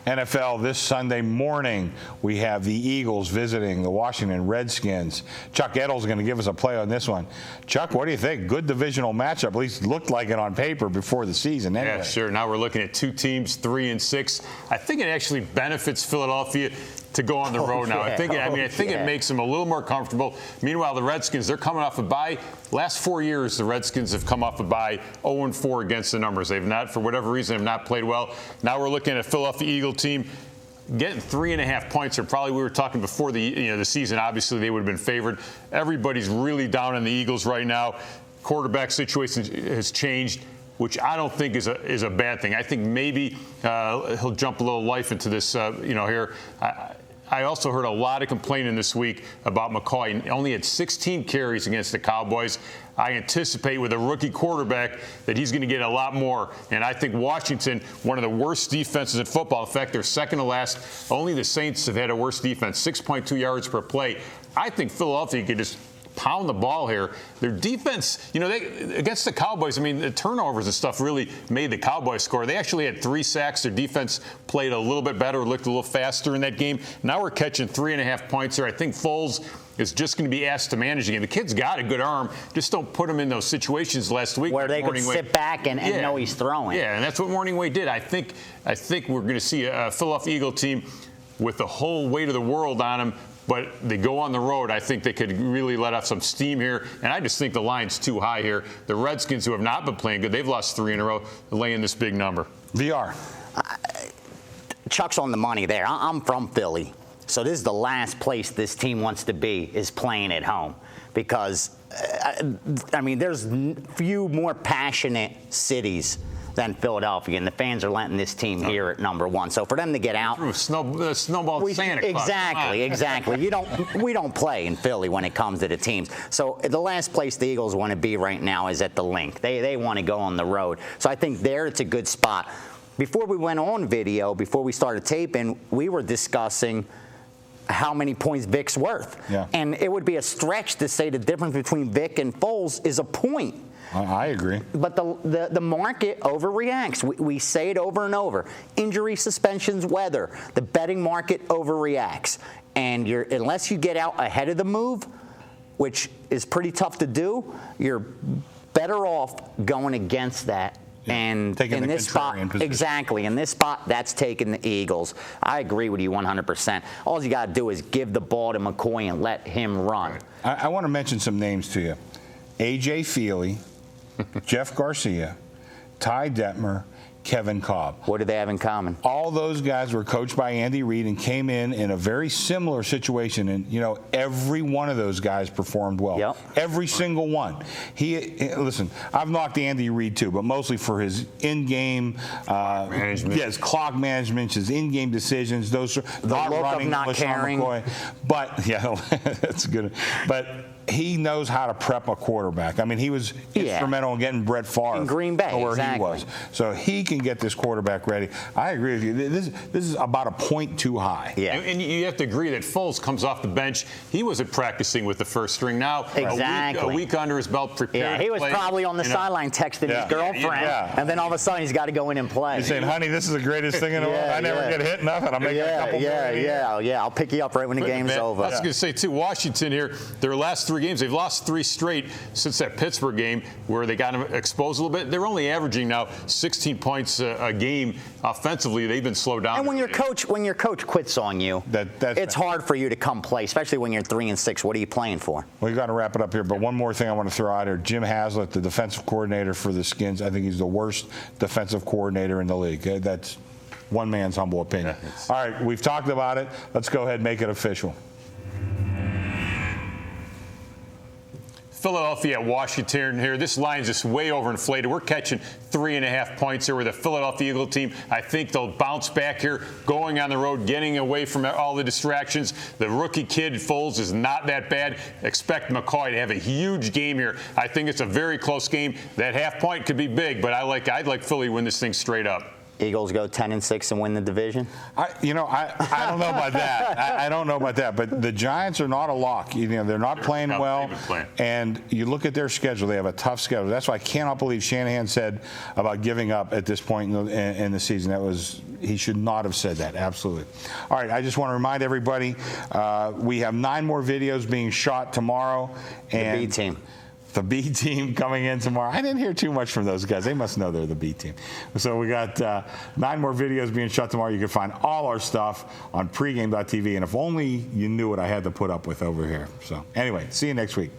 NFL this Sunday morning, we have the Eagles visiting the Washington Redskins. Chuck Edel is going to give us a play on this one. Chuck, what do you think? Good divisional matchup, at least looked like it on paper before the season. Anyway. Yeah, sure. Now we're looking at two teams, 3-6. I think it actually benefits Philadelphia to go on the road now. I think it makes them a little more comfortable. Meanwhile, the Redskins, they're coming off a bye. Last 4 years, the Redskins have come off a bye 0-4 against the numbers. They've not, for whatever reason, have not played well. Now we're looking at a Philadelphia Eagle team getting 3.5 points. Or probably we were talking before the season. Obviously, they would have been favored. Everybody's really down on the Eagles right now. Quarterback situation has changed, which I don't think is a bad thing. I think maybe he'll jump a little life into this, here. I also heard a lot of complaining this week about McCoy. He only had 16 carries against the Cowboys. I anticipate with a rookie quarterback that he's going to get a lot more. And I think Washington, one of the worst defenses in football. In fact, they're second to last. Only the Saints have had a worse defense, 6.2 yards per play. I think Philadelphia could just pound the ball here. Their defense, they against the Cowboys, the turnovers and stuff really made the Cowboys score. They actually had 3 sacks. Their defense played a little bit better, looked a little faster in that game. Now we're catching 3.5 points here. I think Foles is just going to be asked to manage the game. The kid's got a good arm. Just don't put him in those situations last week where they could sit back and know he's throwing. Yeah, and that's what Morningway did. I think we're going to see a Philadelphia Eagle team with the whole weight of the world on them. But they go on the road. I think they could really let off some steam here. And I just think the line's too high here. The Redskins, who have not been playing good, they've lost 3 in a row, laying this big number. VR. Chuck's on the money there. I'm from Philly. So this is the last place this team wants to be, is playing at home. Because, there's few more passionate cities than Philadelphia, and the fans are letting this team here at number 1. So for them to get out, snowball Santa Claus. Exactly. We don't play in Philly when it comes to the teams. So the last place the Eagles want to be right now is at the Link. They want to go on the road. So I think there it's a good spot. Before we went on video, before we started taping, we were discussing how many points Vic's worth. Yeah. And it would be a stretch to say the difference between Vic and Foles is a point. I agree. But the market overreacts. We say it over and over. Injury, suspensions, weather. The betting market overreacts. And unless you get out ahead of the move, which is pretty tough to do, you're better off going against that. Yeah, and in this spot, exactly. In this spot, that's taking the Eagles. I agree with you 100%. All you got to do is give the ball to McCoy and let him run. I want to mention some names to you. A.J. Feely, Jeff Garcia, Ty Detmer, Kevin Cobb. What do they have in common? All those guys were coached by Andy Reid and came in a very similar situation. And, every one of those guys performed well. Yep. Every single one. Listen, I've knocked Andy Reid too, but mostly for his in-game management. Yes, clock management, his in-game decisions, those not running, not caring. McCoy. But, yeah, that's good. But he knows how to prep a quarterback. He was instrumental in getting Brett Favre in Green Bay, where exactly. he was. So he can get this quarterback ready. I agree with you. This is about a point too high. Yeah. And you have to agree that Foles comes off the bench. He wasn't practicing with the first string. Now, exactly. a week under his belt, prepared. Yeah, he was probably on the sideline texting his girlfriend, and then all of a sudden he's got to go in and play. He's saying, honey, this is the greatest thing in the world. I never get hit nothing. I'm making a couple more. I'll pick you up right when the game's over. I was going to say, too, Washington here, their last 3 games, they've lost 3 straight since that Pittsburgh game where they got them exposed a little bit. They're only averaging now 16 points a game offensively. They've been slowed down. And when your coach quits on you, it's hard for you to come play, especially when you're 3-6. What are you playing for? We've got to wrap it up here, but one more thing I want to throw out here. Jim Haslett, the defensive coordinator for the Skins, I think he's the worst defensive coordinator in the league. That's one man's humble opinion. All right, we've talked about it. Let's go ahead and make it official. Philadelphia at Washington here. This line's just way overinflated. We're catching 3.5 points here with the Philadelphia Eagle team. I think they'll bounce back here, going on the road, getting away from all the distractions. The rookie kid, Foles, is not that bad. Expect McCoy to have a huge game here. I think it's a very close game. That half point could be big, but I'd like Philly to win this thing straight up. Eagles go 10-6 and win the division? I don't know about that. I don't know about that. But the Giants are not a lock. They're not playing well. And you look at their schedule; they have a tough schedule. That's why I cannot believe Shanahan said about giving up at this point in the season. He should not have said that. Absolutely. All right. I just want to remind everybody we have 9 more videos being shot tomorrow. And the B team. The B team coming in tomorrow. I didn't hear too much from those guys. They must know they're the B team. So we got 9 more videos being shot tomorrow. You can find all our stuff on pregame.tv. And if only you knew what I had to put up with over here. So anyway, see you next week.